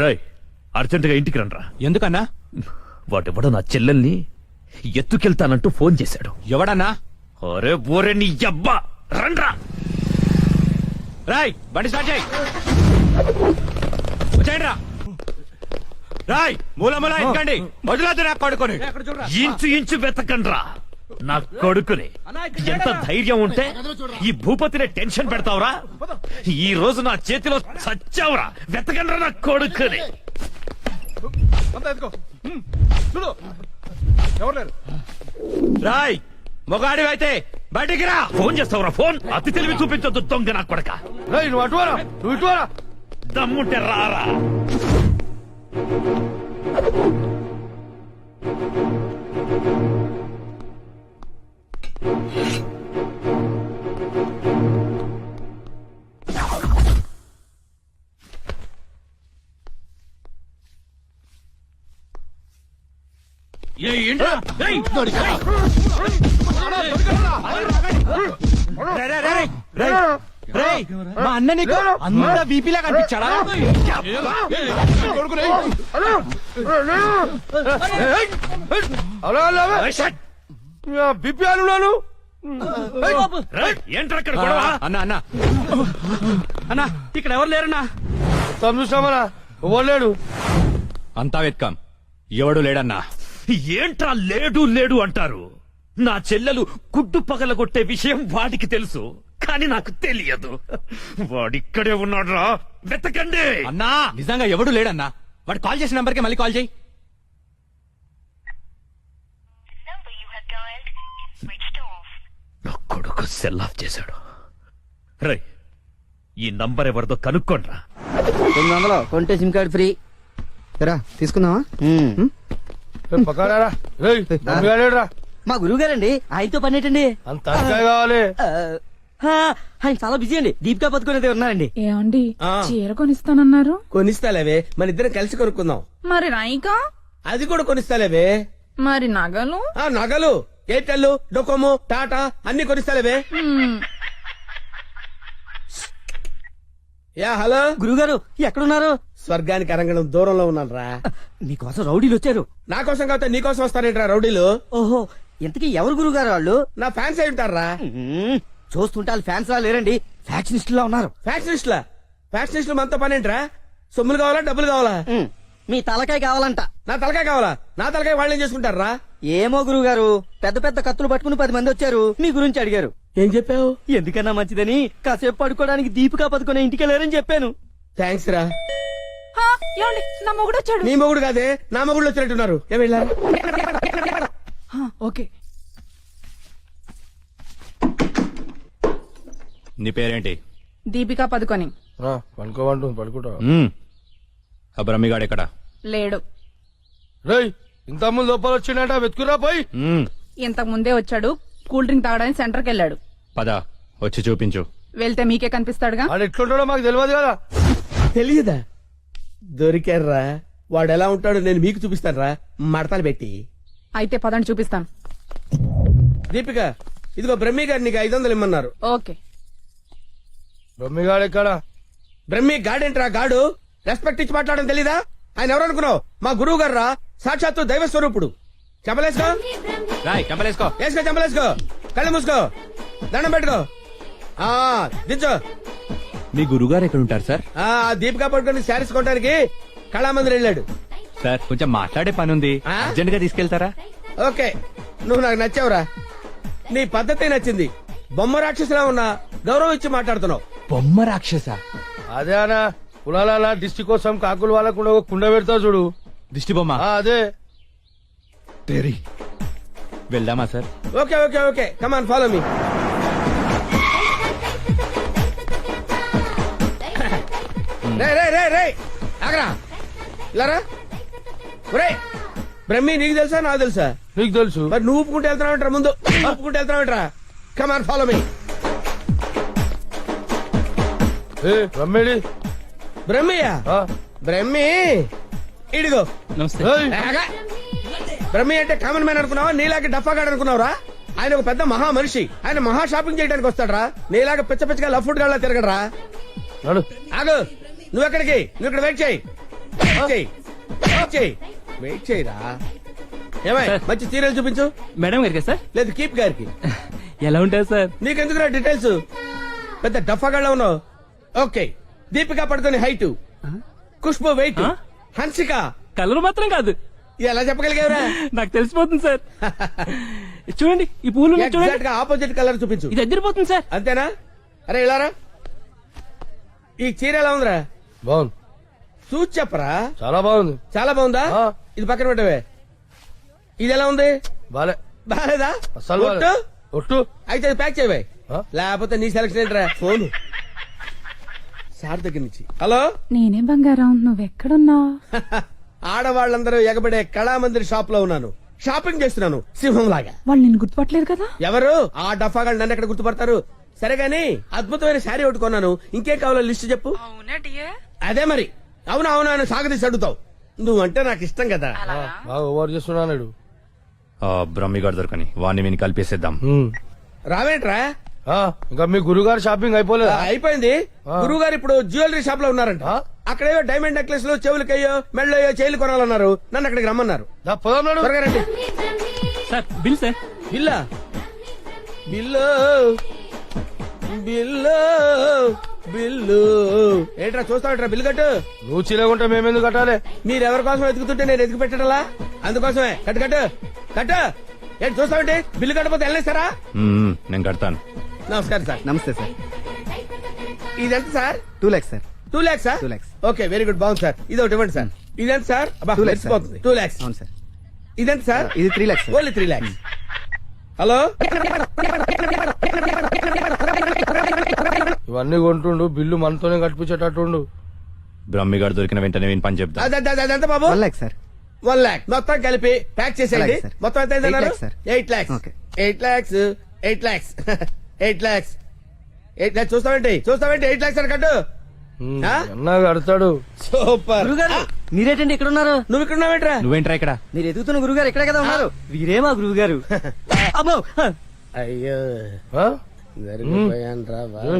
రాయ్ అర్జెంటుగా ఇంటికి రండ్రా. ఎందుకన్నా? వాడెవడో నా చెల్లెల్ని ఎత్తుకెళ్తానంటూ ఫోన్ చేశాడు. ఎవడన్నా? అరే బోరే నీ అబ్బా, రండ్రా. రాయ్ బండి స్టార్ట్ చేయి. వచ్చేయండి రా. రాయ్ మూల మూల ఎక్కండి. వదిలేదు నా కొడుకుని. ఇంచు ఇంచు వెతకండ్రా నా కొడుకుని. ఎంత ధైర్యం ఉంటే ఈ భూపతిని టెన్షన్ పెడతావురా? ఈ రోజు నా చేతిలో చచ్చావురా. వెతకండ్రా నా కొడుకుని. రాయ్ మొగాడివైతే బయటికి రా. ఫోన్ చేస్తావురా ఫోన్? అతి తెలివి చూపించొద్దు దొంగ నా కొడక. నువ్వు అటువారా, నువ్వు ఇటువారా. దమ్ముంటే రారా. మా అన్న నీకు అంత బీపీలా కనిపించాడా? బిపి అన్నాను. ఏంట్రా అక్కడ గొడవ? అన్న అన్న అన్న ఇక్కడ ఎవరు లేరన్నా? చూసామరా, ఎవరు అంతా వెత్కాం, ఎవడు లేడన్నా. ఏంట్రా లేడు లేడు అంటారు? నా చెల్లెలు గుడ్డు పగలగొట్టే విషయం వాడికి తెలుసు, కానీ నాకు తెలియదు. వాడిక్కడే ఉన్నాడ్రా, వెతకండి. అన్నా నిజంగా ఎవడు లేడన్నా. వాడు కాల్ చేసిన నంబర్కి మళ్ళీ కాల్ చేయి. నా కొడుకు సెల్ ఆఫ్ చేశాడు. రై ఈ నంబర్ ఎవరిదో కనుక్కోండ్రా. 900 కొంటే సిమ్ కార్డ్ ఫ్రీ. తీసుకున్నావా? పక్కరా మా గురువు గారండి, ఆయనతో పని ఏంటండి? అంత కావాలి. ఆయన చాలా బిజీ అండి. దీపికా పదుకునేది ఉన్నారండి. ఏమండి చీర కొనిస్తానన్నారు? కొనిస్తాలేవే, మన ఇద్దరం కలిసి కొనుక్కుందాం. మరి రాయికా? అది కూడా కొనిస్తాలేవే. మరి నగలు? నగలు ఎయిర్టెల్, డొకోమో, టాటా అన్ని కొనిస్తాలేవే. యా హలో గురుగారు ఎక్కడున్నారు? స్వర్గానికి అరంగడం దూరంలో ఉన్నాను రా. మీకోసం రౌడీలు వచ్చారు. నా కోసం కాకపోతే నీ కోసం వస్తారేంట్రా రౌడీలు? ఓహో, ఇంతకీ ఎవరు గురుగారు వాళ్ళు? నా ఫ్యాన్స్ అయి ఉంటారా? చూస్తుంటే వాళ్ళు ఫ్యాన్స్ లా లేరండి, ఫ్యాక్షనిస్టులా ఉన్నారు. ఫ్యాక్షనిస్టులా? ఫ్యాక్షనిస్టులు మనతో పని ఏంట్రా? సొమ్ములు కావాలా, డబ్బులు కావాలా? మీ తలకాయ కావాలంట. నా తలకాయ కావాలా? నా తలకాయ వాళ్ళు ఏం చేసుకుంటారా? ఏమో గురుగారు, పెద్ద పెద్ద కత్తులు పట్టుకుని 10 మంది వచ్చారు, మీ గురించి అడిగారు. ఏం చెప్పావు? ఎందుకన్నా మంచిదని కాసేపు పడుకోవడానికి దీపికా పదుకునే ఇంటికి వెళ్ళారని చెప్పాను. థ్యాంక్స్ రా. ఏమండి నా మొగుడు వచ్చాడు. నీ మొగుడు కాదే, నా మొగుడు వచ్చినట్టున్నారు. ఏం వెళ్ళా? ఓకే. నీ పేరేంటి? దీపికా పదుకొని. పడుకోమంటు పడుకుంటా. ఆ బ్రహ్మిగాడు ఎక్కడ? లేడు. రేయ్ ఇంత ముందు లోపల వచ్చిండట, వెతుకురా పోయి. ఇంతకు ముందే వచ్చాడు, కూల్ డ్రింక్ తాగడానికి సెంటర్కి వెళ్ళాడు. పద వచ్చి చూపించు. వెళ్తే మీకే కనిపిస్తాడుగా. వాడు ఎట్లుంటాడో మాకు తెలియదు కదా. తెలియదా? దొరికారా? వాడు ఎలా ఉంటాడో నేను మీకు చూపిస్తాను రా, మడతలు పెట్టి. అయితే పదండి చూపిస్తాను. దీపిక, ఇదిగో బ్రహ్మి గారు నీకు 500 ఇమ్మన్నారు. ఓకే. బొమ్మిగాడు ఎక్కడ? బ్రహ్మి గాడేంట్రా గాడు? రెస్పెక్ట్ ఇచ్చి మాట్లాడడం తెలీదా? ఆయన ఎవరు అనుకున్నావు? మా గురువు గారు రా, సాక్షాత్తు దైవ స్వరూపుడు. చెప్పలేసుకో, రాయ్ చెప్పలేసుకో. వేసుకో, చెప్పలేసుకో, కళ్ళు మూసుకో, దండం పెట్టుకో, దించో. మీ గురుగారు ఎక్కడ ఉంటారు సార్? దీపికా పట్టుకొని శారీస్ కొనడానికి కళామందిర్ వెళ్ళాడు. సార్ కొంచెం మాట్లాడే పని ఉంది, అర్జెంట్ గా తీసుకెళ్తారా? ఓకే, నువ్వు నాకు నచ్చావురా. నీ పద్ధతి నచ్చింది. బొమ్మ రాక్షసులా ఉన్నా గౌరవం ఇచ్చి మాట్లాడుతున్నావు. బొమ్మ రాక్షస? అదే అనా, కులాల దిష్టి కోసం కాకులు వాళ్ళకు ఒక కుండ పెడతా చూడు, దిష్టి బొమ్మ. అదే. వెళ్దామా sir? Okay okay okay, come on follow me. రే రే రే రే ఆగరా, ఇలారా. ఒరే బ్రహ్మి, నీకు తెలుసా నాకు తెలుసా? నీకు తెలుసు. మరి నువ్వు ఒప్పుకుంటే వెళ్తున్నావు ముందు, ఒప్పుకుంటే వెళ్తున్నావు. Come on follow me. బ్రహ్మేడి? బ్రహ్మియా? బ్రహ్మి ఇడిగో. బ్రహ్మి అంటే కామన్ మ్యాన్ అనుకున్నావా? నీలాగే డఫాగాడు అనుకున్నావురా? ఆయన ఒక పెద్ద మహా మనిషి. ఆయన మహా షాపింగ్ చేయడానికి వస్తాడరా. నీలాగా పిచ్చ పిచ్చగా లఫ్ ఫుడ్ గా తిరగడరా. ఆగు, నువ్వెక్కడికి? నువ్వు ఇక్కడ వెయిట్ చేయి. వెయిట్ చేయరా ఏమై మంచి సీరియల్ చూపించు. మేడం గారికి సార్ లేదు కీప్ గారికి. ఎలా ఉంటారు సార్? నీకెందుకురా డీటెయిల్స్, పెద్ద డఫాగాళ్ళ ఉన్నావు. Okay, Deepika Padukone height, Khushbu weight, Hansika colour మాత్రం కాదు, ఎలా చెప్పగలిగావురా? నాకు తెలిసిపోతుంది సార్. చూడండి ఈ పూలు ఉన్నాయి చూడండి, ఎగ్జాక్ట్ గా ఆపోజిట్ కలర్ చూపించు. ఇది ఎదిరిపోతుంది సార్. అంతేనా? అరే ఇలారా, ఈ చీర ఎలా ఉందిరా? బాగుంది, చూసి చెప్పరా. చాలా బాగుంది. చాలా బాగుందా? ఆ. ఇది పక్కన పెట్టవే. ఇది ఎలా ఉంది? బాలే, బాలేదా? అస్సలు బాలే. ఒట్టు? ఒట్టు. అయితే అది ప్యాక్ చేయవే, ఆ? లేకపోతే నీ సెలక్షన్ ఏంట్రా. ఫోన్ సార్ దగ్గర నుంచి. హలో. నేనే బంగారం నువ్వెక్కడున్నావు? ఆడవాళ్ళందరూ ఎగబడే కళామందిర్ షాప్ లో ఉన్నాను. షాపింగ్ చేస్తున్నాను సింహం లాగా. వాళ్ళు నిన్ను గుర్తుపట్టలేదు కదా? ఎవరు ఆ డఫాగాళ్ళు నన్ను ఎక్కడ గుర్తుపడతారు? సరే గాని అద్భుతమైన శారీ ఒకటి కొన్నాను. ఇంకేం కావాలో లిస్ట్ చెప్పు. అదే మరి. అవునా అవునా అని సాగదీసి అడుగుతావు. నువ్వంటే నాకు ఇష్టం కదా. బాగా ఓవర్ చేస్తున్నాడు. బ్రహ్మిగాడు దొరకని వాడిని విని కలిపేసేద్దాం. రావేంట్రా? ఇంకా మీ గురుగారు షాపింగ్ అయిపోలేదా? అయిపోయింది. గురువు గారు ఇప్పుడు జ్యువెలరీ షాప్ లో ఉన్నారంట. ఆ? అక్కడేవో డైమండ్ నెక్లెస్ లు, చెవులకయ్యో మెళ్ళయ్యో చైలు కొనాలన్నారు. నన్ను అక్కడికి రమ్మన్నారు. పోదాం నాడు. త్వరగా రండి. Sir bill sir. బిల్లా? బిల్లు బిల్లు బిల్లు ఏంట్రా చూస్తావుట్రా? బిల్లు కట్టు. నువ్వు చీలకుంటే మేమెందుకు కట్టాలి? మీరెవరి కోసం వెతుకుతుంటే నేను ఎతికి పెట్టడలా? అందుకోసమే. కట్టు కట్టు కట్టు. ఏంటి చూస్తావంటే? బిల్లు కట్టకపోతే వెళ్ళేస్తారా? నేను కడతాను. నమస్కారం సార్. నమస్తే సార్. ఇదెంత sir? 2 lakhs sir. 2 lakhs sir? 2 lakhs. Okay, very good, బాగుంది సార్. ఇది ఒకటి ఇవ్వండి సార్. ఇదెంత సార్? 2 lakhs sir. 2 lakhs. అవును సార్. ఇదెంత సార్? ఇది 3 lakhs sir. Only 3 lakhs. Hello. ఇవన్నీ కొంటుండు, బిల్లు మనతోనే కట్టించేటట్టుండు. బ్రహ్మిగాడు దొరికిన వెంటనే విని పని చెప్తా. అదంత బాబు? 1 lakh సార్. 1 lakh మొత్తం కలిపి ప్యాక్ చేసేయండి. అలాగే సార్. మొత్తం ఎంత 8 lakhs sir. 8 lakhs. Okay. 8 lakhs. 8 lakhs. 8 lakhs. 8 lakhs. చూస్తావేంటి 8 lakhs అని కట్టు. ఆ? అన్నా కడతాడు. సూపర్. గురుగారు మీరేటండి ఇక్కడ ఉన్నారు? నువ్వు ఇక్కడ ఉన్నావేంట్రా? నువ్వేంట్రా ఇక్కడ? మీరు ఎదుగుతున్న గురుగారు ఇక్కడే కదా ఉన్నారు. వీరే మా గురువు గారు. అమ్మో. అయ్యో ఆ? జరిగిపోయాన్రా బాబు.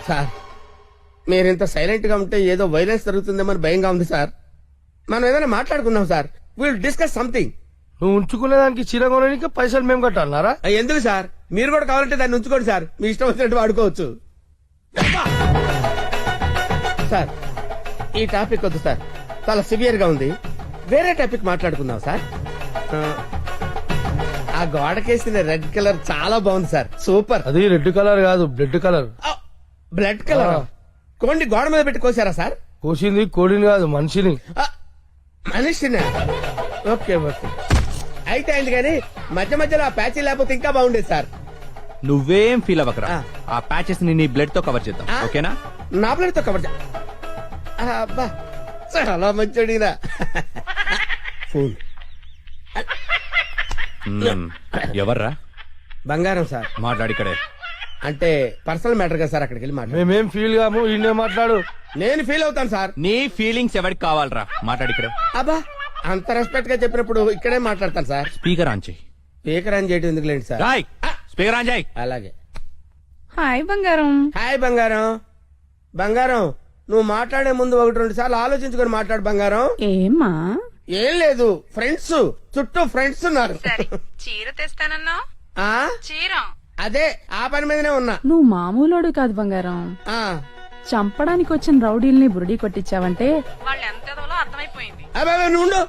సార్, మీరింత సైలెంట్ గా ఉంటే ఏదో వైలెన్స్ జరుగుతుందేమని భయంగా ఉంది సార్. మనం ఏదైనా మాట్లాడుకుందాం సార్. Will discuss something. నువ్వు ఉంచుకునే దానికి చీర కొనడానికి పైసలు మేము కట్టాలన్నారా? ఎందుకు సార్? మీరు కూడా కావాలంటే దాన్ని ఉంచుకోండి సార్. మీ ఇష్టం వచ్చినట్టు వాడుకోవచ్చు. సార్, ఈ టాపిక్ వద్దు సార్, చాలా సివియర్ గా ఉంది. వేరే టాపిక్ మాట్లాడుకుందాం సార్. ఆ గోడకేసిన రెడ్ కలర్ చాలా బాగుంది సార్. సూపర్. అది రెడ్ కలర్ కాదు, బ్లడ్ కలర్. Blood colour. కోండి గోడ మీద పెట్టి కోసారా సార్? కోసింది కోడిని కాదు, మనిషిని. మనిషినా? ఓకే ఓకే, అయితే అయింది. కానీ మధ్య మధ్యలో ఆ ప్యాచీ లేకపోతే ఇంకా బాగుండేది సార్. నువ్వేం ఫీల్ అవ్వకరా. ఆ. ఆ ప్యాచెస్ ని నీ బ్లడ్ తో కవర్ చేద్దాం. ఆ? ఓకేనా? నా బ్లడ్ తో కవర్ అబ్బా, చాలా మంచోడినా. ఫోన్. ఎవర్రా? బంగారం సార్. మాట్లాడిక్కడే. అంటే పర్సనల్ మ్యాటర్ కదా సార్, అక్కడికి వెళ్ళి మాట్లాడు. మేమేం ఫీల్ కాము, ఈయనే మాట్లాడు. నేను ఫీల్ అవుతాను సార్. నీ ఫీలింగ్స్ ఎవరికి కావాలరా? మాట్లాడిక్కడే. అబ్బా, అంత రెస్పెక్ట్ గా చెప్పినప్పుడు ఇక్కడే మాట్లాడతాను సార్. స్పీకర్ ఆన్ చేయి. స్పీకర్ అని చేయడం ఎందుకు లేండి సార్? రాయ్ స్పీకర్ ఆన్ చేయి. అలాగే. హాయ్ బంగారం. హాయ్ బంగారం. బంగారం, నువ్వు మాట్లాడే ముందు 1-2 సార్లు ఆలోచించుకొని మాట్లాడు బంగారం. ఏమ్మా? ఏం లేదు, ఫ్రెండ్స్ చుట్టూ ఫ్రెండ్స్ ఉన్నారు. చీర తెస్తానన్నా? ఆ చీర అదే ఆ పని మీదనే ఉన్నా. నువ్వు మామూలోడు కాదు బంగారం. ఆ చంపడానికి వచ్చిన రౌడీల్ని బురుడి కొట్టించావంటే వాళ్ళు ఎంత అర్థమైపోయింది. అబ్బాయి నువ్వు ఉండు,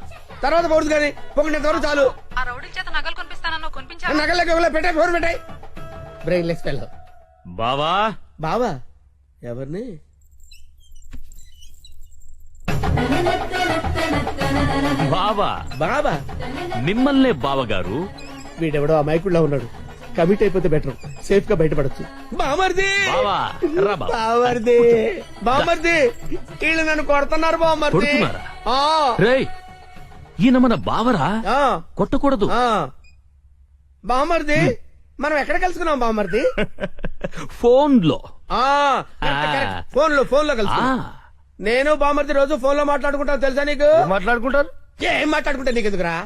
తర్వాత పడుతుంది కానీ పొగినంత వరకు చాలు. ఆ రౌడీల చేత నగలు కొనిపిస్తానన్నా కొనిపించా? నగలకి పెట్టాయి, ఫోన్ పెట్టాయి. Brain less fellow. బావా బావా? ఎవరిని? బావా బాబా? మిమ్మల్నే బావగారు. వీడెవడో ఆ మైకుల్లో ఉన్నాడు. కమిట్ అయిపోతే బెటర్, సేఫ్ గా బయటపడచ్చు. బామర్ది, బావా రా బావా. బామర్ది, బామర్ది, వీళ్ళు నన్ను కొడుతున్నారు బామర్ది. కొడుతున్నారా? ఆ, రేయ్ ఈయన మన బావరా, ఆ, కొట్టకూడదు. ఆ. బామర్ది, మనం ఎక్కడ కలుసుకున్నాం బామర్ది? ఫోన్ లో. ఆ, కరెక్ట్, కరెక్ట్. ఫోన్ లో కలిసి. నేను బామర్ది రోజు ఫోన్ లో మాట్లాడుకుంటాను తెలుసా నీకు? ఏం మాట్లాడుకుంటారు? ఏం మాట్లాడుకుంటా నీకు ఎందుకురా?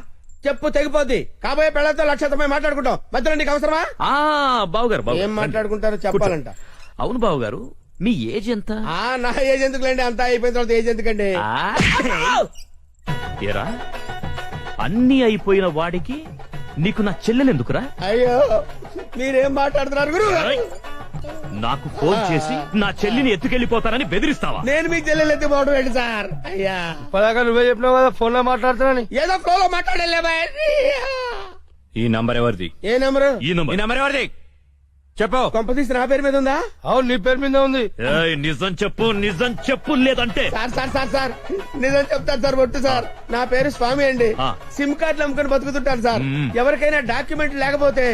చెప్పు తెగిపోద్ది. కాబోయే పెళ్లతో లక్షతమై మాట్లాడుకుంటాం. మధ్యలో నీకు అవసరమా? బావుగారు ఏం మాట్లాడుకుంటారో చెప్పాలంట. అవును బావుగారు, మీ ఏజ్ ఎంత? నా ఏజ్ ఎందుకులేండి, అంతా అయిపోయిన తర్వాత ఏజ్ ఎందుకండి? ఏరా, అన్ని అయిపోయిన వాడికి నీకు నా చెల్లెలెందుకురా? అయ్యో మీరేం మాట్లాడుతున్నారు గురు? నాకు ఫోన్ చేసి నా చెల్లిని ఎత్తుకెళ్లిపోతానని బెదిరిస్తావా? నేను మీ చెల్లెలు ఎత్తిపోవడం ఏంటి సార్? అయ్యా పదాక నువ్వే చెప్పినావు కదా ఫోన్ లో మాట్లాడుతున్నాని. ఏదో ఫ్లోలో మాట్లాడలే. ఈ నంబర్ ఎవరిది? ఏ నెంబరు? ఈ ఈ నంబర్. నంబర్ ఎవరిది చెప్పు. కొంప తీసి నా పేరు మీద ఉందా? అవును నీ పేరు మీద ఉంది. ఏయ్, నిజం చెప్పు, నిజం చెప్పు, లేదంటే సార్ సార్ సార్ సార్ నిజం చెప్తాను సార్. ఒట్టు సార్, నా పేరు స్వామి అండి. ఆ. సిమ్ కార్డులు అమ్ముకొని బతుకుతుంటాను సార్. మ్మ్. ఎవరికైనా డాక్యుమెంట్ లేకపోతే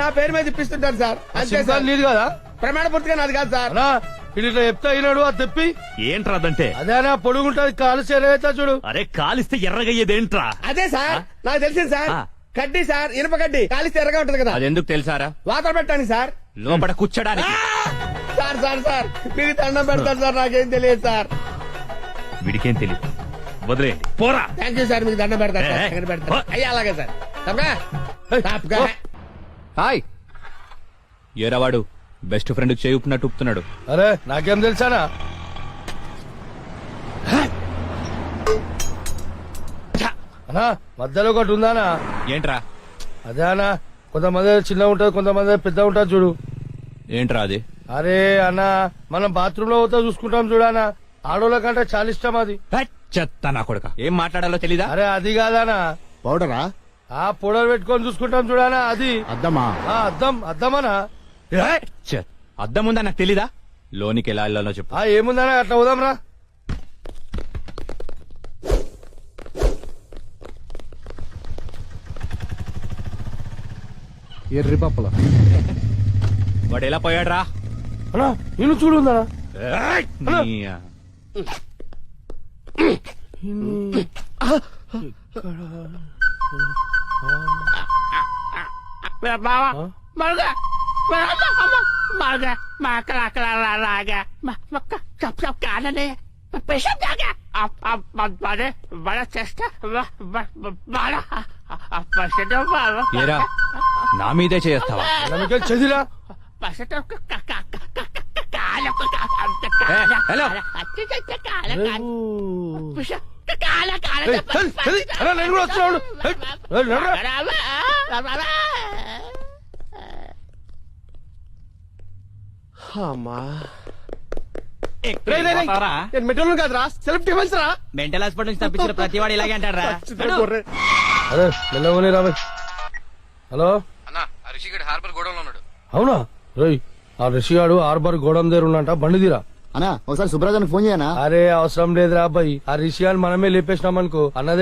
నా పేరు మీద ఇప్పిస్తుంటాను సార్. అంతే సిమ్ సార్. కార్డు నీది కదా ప్రమాణ పూర్తిగా నాది కాదు సార్. అన్నా ఇది ఇట్లా చెప్తే అయినాడు అది తెప్పి. ఏంట్రాదంటే? అదేనా పొడుగుంటది కాలు చేరవేస్తా చూడు. అరే, కాలిస్తే ఎర్రగయ్యేదేంట్రా? అదే సార్ నాకు తెలిసింది సార్. ఆ. కడ్డీ సార్, ఇనుప కడ్డీ కాలిస్తే ఎర్రగా ఉంటది కదా, అది ఎందుకు తెలుసారా? వాతలు పెట్టండి సార్. లోపల కూర్చోడానికి. సార్ సార్ సార్ మీకు దండం పెడతాను సార్, నాకేం తెలియదు సార్. వీడికేం తెలియదు, వదిలేయండి. పోరా. థ్యాంక్ యూ సార్, మీకు దండం పెడతాను సార్. ఏ, ఏ. ఎక్కడ పెడతాను? అయ్యా అలాగే సార్. తప్పగా? తప్పగా? హాయ్ ఏరావాడు బెస్ట్ ఫ్రెండ్ చేయి ఊపినట్టు ఊపుతున్నాడు. అరే నాకేం తెలుసానా? అన్నా మధ్యలో ఒకటి ఉందానా? ఏంట్రా? అదే అన్నా, కొంతమంది చిన్న ఉంటది, కొంతమంది పెద్ద ఉంటది చూడు. ఏంట్రా అది? అరే అన్నా, మనం బాత్రూమ్ లో పోతా చూసుకుంటాం చూడనా, ఆడోళ్ళ కంటే చాలా ఇష్టం అది. చెత్త నా కొడుక, ఏం మాట్లాడాలో తెలీదా? అరే అది కాదానా, పౌడరా? ఆ పొడలు పెట్టుకొని చూసుకుంటాం చూడనా అది. అద్దమా? ఆ అద్దం అద్దమనా? చెత్త. అద్దం ఉందా నాకు తెలీదా? లోనికి ఎలా వెళ్ళాలో చెప్పు. ఆ ఏముందనా, అట్లా పోదాం రా. ఎర్రి పప్పల. వాడు ఎలా పోయాడ్రా? అన్నా నేను చూడుందనా. ఏరా, నా మీదే చేస్తావా? నమ్మకే చదిరా. హలో నేను కూడా వస్తున్నాడు. అమ్మా నేను మెట్రోలు కాదురా, సెల్ఫ్ డిఫెన్స్ రా. మెంటల్ హాస్పిటల్ నుంచి తప్పించిన ప్రతి వాడు ఇలాగే అంటారా? అరే మెల్లవని రాబోయ్. హలో అవునా? రోయ్ ఆ రిషిగాడు హార్బర్ గోడం దగ్గర ఉన్నంట, బండి తీరా. అన్నా ఒకసారి సుబ్రాజానికి ఫోన్ చేయనా? అరే అవసరం లేదురా అబ్బాయి, ఆ రిషిగాని మనమే లేపేసినామనుకో అన్నదే